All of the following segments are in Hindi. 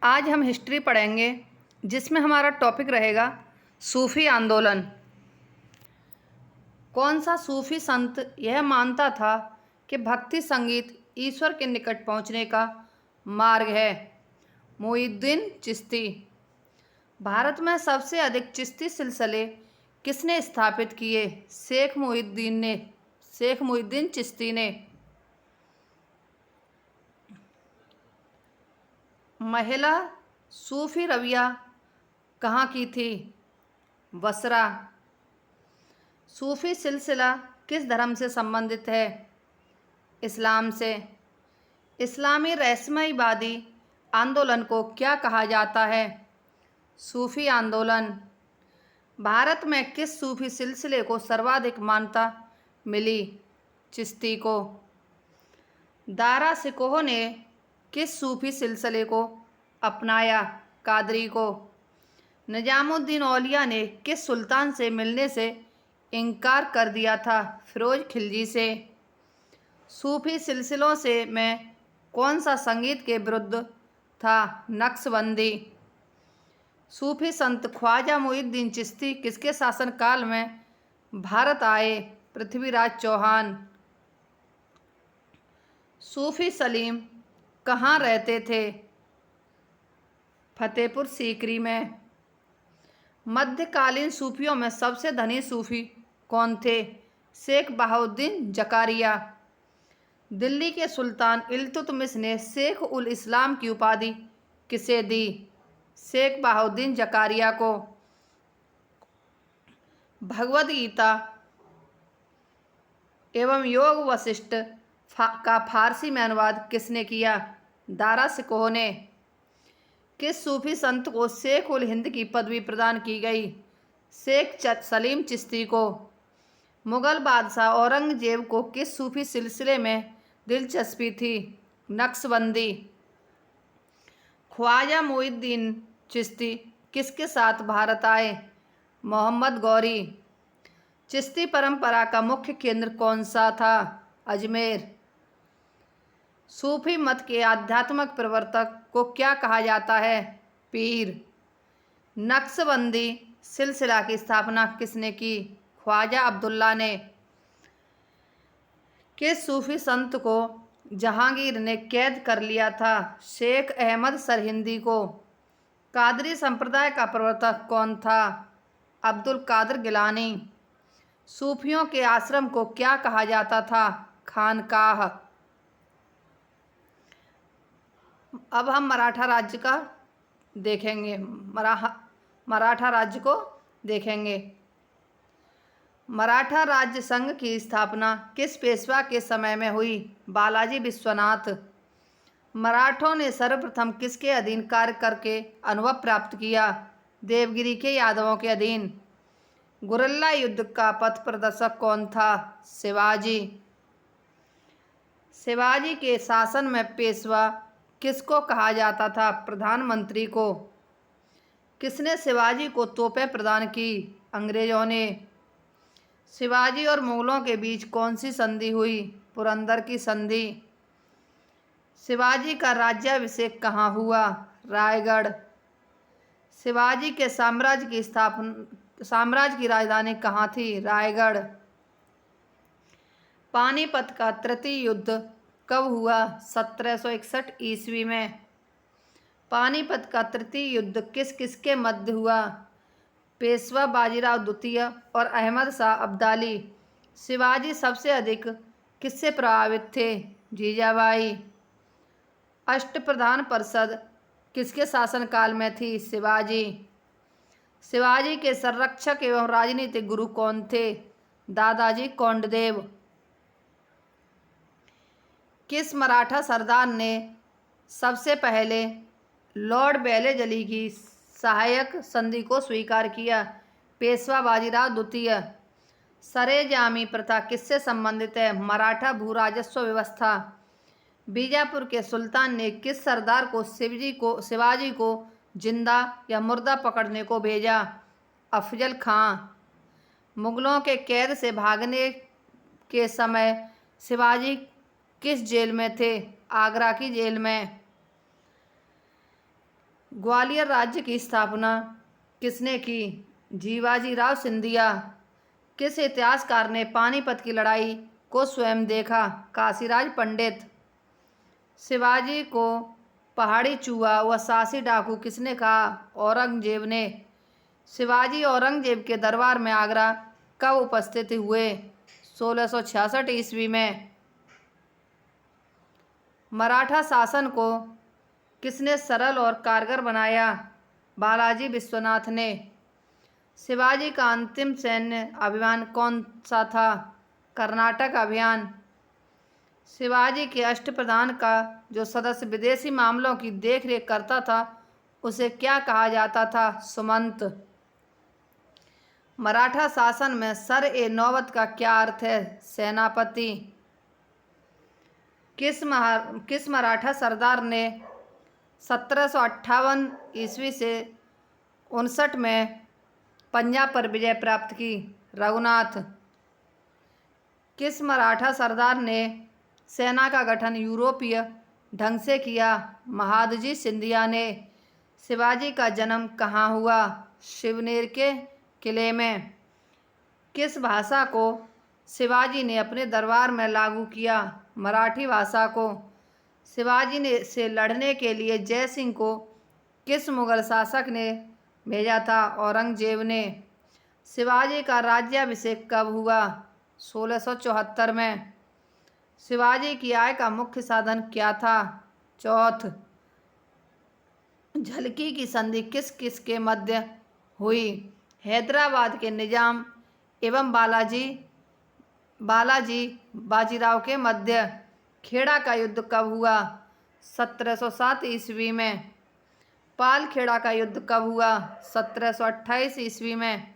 आज हम हिस्ट्री पढ़ेंगे जिसमें हमारा टॉपिक रहेगा सूफी आंदोलन। कौन सा सूफी संत यह मानता था कि भक्ति संगीत ईश्वर के निकट पहुंचने का मार्ग है? मुइनुद्दीन चिश्ती। भारत में सबसे अधिक चिश्ती सिलसिले किसने स्थापित किए? शेख मुइनुद्दीन चिश्ती ने। महिला सूफी रविया कहाँ की थी? बसरा। सूफी सिलसिला किस धर्म से संबंधित है? इस्लाम से। इस्लामी रहस्यवादी आंदोलन को क्या कहा जाता है? सूफी आंदोलन। भारत में किस सूफी सिलसिले को सर्वाधिक मान्यता मिली? चिश्ती को। दारा शिकोह ने किस सूफी सिलसिले को अपनाया? कादरी को। निजामुद्दीन औलिया ने किस सुल्तान से मिलने से इनकार कर दिया था? फिरोज खिलजी से। सूफी सिलसिलों से में कौन सा संगीत के विरुद्ध था? नक्शबंदी। सूफी संत ख्वाजा मुइनुद्दीन चिश्ती किसके शासनकाल में भारत आए? पृथ्वीराज चौहान। सूफी सलीम कहाँ रहते थे? फतेहपुर सीकरी में। मध्यकालीन सूफियों में सबसे धनी सूफी कौन थे? शेख बहाउद्दीन जकारिया। दिल्ली के सुल्तान इल्तुतमिश ने शेख उल इस्लाम की उपाधि किसे दी? शेख बहाउद्दीन जकारिया को। भगवद गीता एवं योग वशिष्ठ का फारसी में अनुवाद किसने किया? दारा शिकोह ने। किस सूफी संत को शेख उल हिंद की पदवी प्रदान की गई? शेख सलीम चिश्ती को। मुगल बादशाह औरंगजेब को किस सूफी सिलसिले में दिलचस्पी थी? नक्शबंदी। ख्वाजा मुइनुद्दीन चिश्ती किसके साथ भारत आए? मोहम्मद गौरी। चिश्ती परंपरा का मुख्य केंद्र कौन सा था? अजमेर। सूफी मत के आध्यात्मिक प्रवर्तक को क्या कहा जाता है? पीर। नक्शबंदी सिलसिला की स्थापना किसने की? ख्वाजा अब्दुल्ला ने। किस सूफी संत को जहांगीर ने कैद कर लिया था? शेख अहमद सरहिंदी को। कादरी संप्रदाय का प्रवर्तक कौन था? अब्दुल कादिर गिलानी। सूफियों के आश्रम को क्या कहा जाता था? खानकाह। अब हम मराठा राज्य का देखेंगे। मराठा राज्य को देखेंगे। मराठा राज्य संघ की स्थापना किस पेशवा के समय में हुई? बालाजी विश्वनाथ। मराठों ने सर्वप्रथम किसके अधीन कार्य करके अनुभव प्राप्त किया? देवगिरी के यादवों के अधीन। गुरिल्ला युद्ध का पथ प्रदर्शक कौन था? शिवाजी। शिवाजी के शासन में पेशवा किसको कहा जाता था? प्रधानमंत्री को। किसने शिवाजी को तोपें प्रदान की? अंग्रेजों ने। शिवाजी और मुगलों के बीच कौन सी संधि हुई? पुरंदर की संधि। शिवाजी का राज्याभिषेक कहाँ हुआ? रायगढ़। शिवाजी के साम्राज्य की राजधानी कहाँ थी? रायगढ़। पानीपत का तृतीय युद्ध कब हुआ? 1761 ईस्वी में। पानीपत का तृतीय युद्ध किस किस के मध्य हुआ? पेशवा बाजीराव द्वितीय और अहमद शाह अब्दाली। शिवाजी सबसे अधिक किससे प्रभावित थे? जीजाबाई। अष्टप्रधान परिषद किसके शासनकाल में थी? शिवाजी। शिवाजी के संरक्षक एवं राजनीतिक गुरु कौन थे? दादाजी कोंडदेव। किस मराठा सरदार ने सबसे पहले लॉर्ड वेलेस्ली की सहायक संधि को स्वीकार किया? पेशवा बाजीराव द्वितीय। सरेजामी प्रथा किससे संबंधित है? मराठा भू राजस्व व्यवस्था। बीजापुर के सुल्तान ने किस सरदार को शिवाजी को जिंदा या मुर्दा पकड़ने को भेजा? अफजल खां। मुगलों के कैद से भागने के समय शिवाजी किस जेल में थे? आगरा की जेल में। ग्वालियर राज्य की स्थापना किसने की? जीवाजी राव सिंधिया। किस इतिहासकार ने पानीपत की लड़ाई को स्वयं देखा? काशीराज पंडित। शिवाजी को पहाड़ी चूहा व साहसी डाकू किसने कहा? औरंगजेब ने। शिवाजी औरंगजेब के दरबार में आगरा कब उपस्थित हुए? 1666 ईस्वी में। मराठा शासन को किसने सरल और कारगर बनाया? बालाजी विश्वनाथ ने। शिवाजी का अंतिम सैन्य अभियान कौन सा था? कर्नाटक अभियान। शिवाजी के अष्टप्रधान का जो सदस्य विदेशी मामलों की देखरेख करता था उसे क्या कहा जाता था? सुमंत। मराठा शासन में सर-ए-नौबत का क्या अर्थ है? सेनापति। किस मराठा सरदार ने 1758 ईस्वी से 59 में पंजाब पर विजय प्राप्त की? रघुनाथ। किस मराठा सरदार ने सेना का गठन यूरोपीय ढंग से किया? महादजी सिंधिया ने। शिवाजी का जन्म कहाँ हुआ? शिवनेर के किले में। किस भाषा को शिवाजी ने अपने दरबार में लागू किया? मराठी भाषा को। शिवाजी ने से लड़ने के लिए जय सिंह को किस मुगल शासक ने भेजा था? औरंगजेब ने। शिवाजी का राज्याभिषेक कब हुआ? 1674 में। शिवाजी की आय का मुख्य साधन क्या था? चौथ। झलकी की संधि किस किस के मध्य हुई? हैदराबाद के निजाम एवं बालाजी बाजीराव के मध्य। खेड़ा का युद्ध कब हुआ? 1707 ईस्वी में। पाल खेड़ा का युद्ध कब हुआ? 1728 ईस्वी में।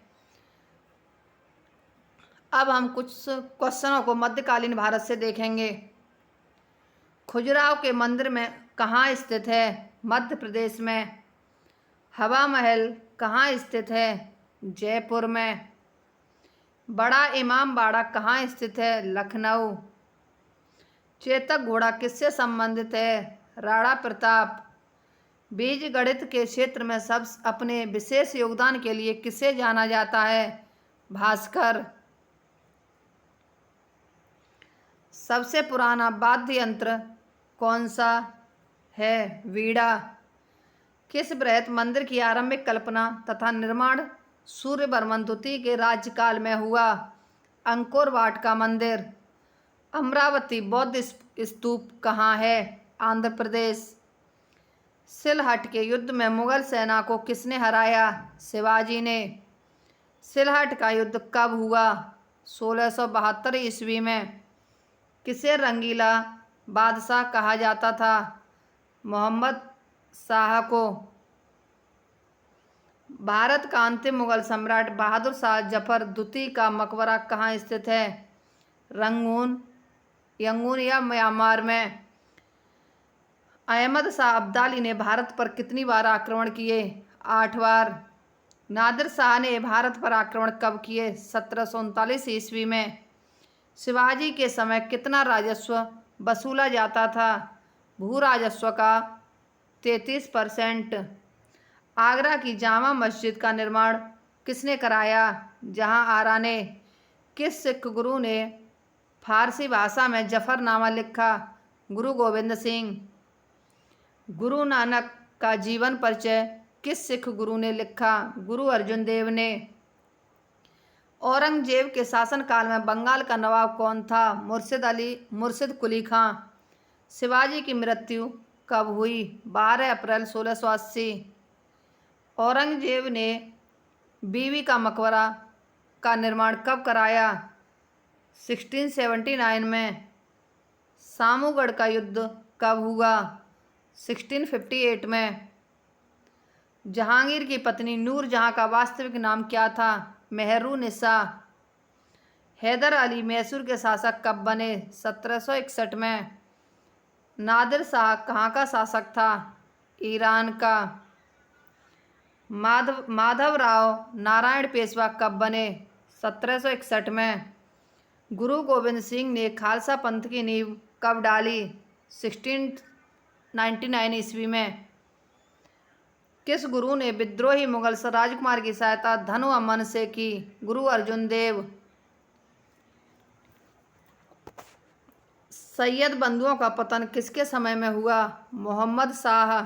अब हम कुछ क्वेश्चनों को मध्यकालीन भारत से देखेंगे। खजुराहो के मंदिर में कहाँ स्थित है? मध्य प्रदेश में। हवा महल कहाँ स्थित है? जयपुर में। बड़ा इमाम बाड़ा कहाँ स्थित है? लखनऊ। चेतक घोड़ा किससे संबंधित है? राणा प्रताप। बीज गणित के क्षेत्र में सब अपने विशेष योगदान के लिए किसे जाना जाता है? भास्कर। सबसे पुराना वाद्य यंत्र कौन सा है? वीणा। किस बृहत् मंदिर की आरंभिक कल्पना तथा निर्माण सूर्यवर्मन द्वितीय के राज्यकाल में हुआ? अंकोर वाट का मंदिर। अमरावती बौद्ध स्तूप कहाँ है? आंध्र प्रदेश। सिलहट के युद्ध में मुगल सेना को किसने हराया? शिवाजी ने। सिलहट का युद्ध कब हुआ? 1672 ईस्वी में। किसे रंगीला बादशाह कहा जाता था? मोहम्मद शाह को। भारत का अंतिम मुगल सम्राट बहादुर शाह जफर द्वितीय का मकबरा कहाँ स्थित है? यंगून या म्यांमार में। अहमद शाह अब्दाली ने भारत पर कितनी बार आक्रमण किए? 8 बार। नादिर शाह ने भारत पर आक्रमण कब किए? 1739 ईस्वी में। शिवाजी के समय कितना राजस्व वसूला जाता था? भू राजस्व का 33%। आगरा की जामा मस्जिद का निर्माण किसने कराया? जहां आरा ने। किस सिख गुरु ने फारसी भाषा में जफरनामा लिखा? गुरु गोविंद सिंह। गुरु नानक का जीवन परिचय किस सिख गुरु ने लिखा? गुरु अर्जुन देव ने। औरंगजेब के शासनकाल में बंगाल का नवाब कौन था? मुर्शिद कुली खां। शिवाजी की मृत्यु कब हुई? 12 अप्रैल 1680। औरंगजेब ने बीवी का मकबरा का निर्माण कब कराया? 1679 में। सामूगढ़ का युद्ध कब हुआ? 1658 में। जहांगीर की पत्नी नूरजहां का वास्तविक नाम क्या था? मेहरुनिसा। हैदर अली मैसूर के शासक कब बने? 1761 में। नादिर शाह कहाँ का शासक था? ईरान का। माधवराव नारायण पेशवा कब बने? 1761 में। गुरु गोविंद सिंह ने खालसा पंथ की नींव कब डाली? 1699 ईस्वी में। किस गुरु ने विद्रोही मुगल राजकुमार की सहायता धन व मन से की? गुरु अर्जुन देव। सैयद बंधुओं का पतन किसके समय में हुआ? मोहम्मद शाह।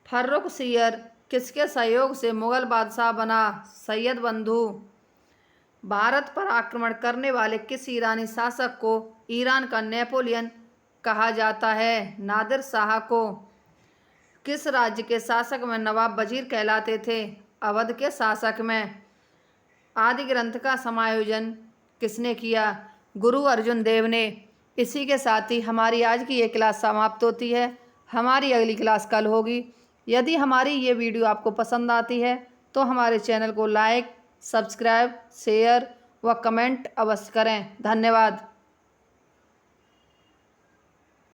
फर्रुखसियर किसके सहयोग से मुगल बादशाह बना? सैयद बंधु। भारत पर आक्रमण करने वाले किस ईरानी शासक को ईरान का नेपोलियन कहा जाता है? नादिर शाह को। किस राज्य के शासक में नवाब वजीर कहलाते थे? अवध के शासक में। आदि ग्रंथ का समायोजन किसने किया? गुरु अर्जुन देव ने। इसी के साथ ही हमारी आज की ये क्लास समाप्त होती है। हमारी अगली क्लास कल होगी। यदि हमारी ये वीडियो आपको पसंद आती है तो हमारे चैनल को लाइक, सब्सक्राइब, शेयर व कमेंट अवश्य करें। धन्यवाद।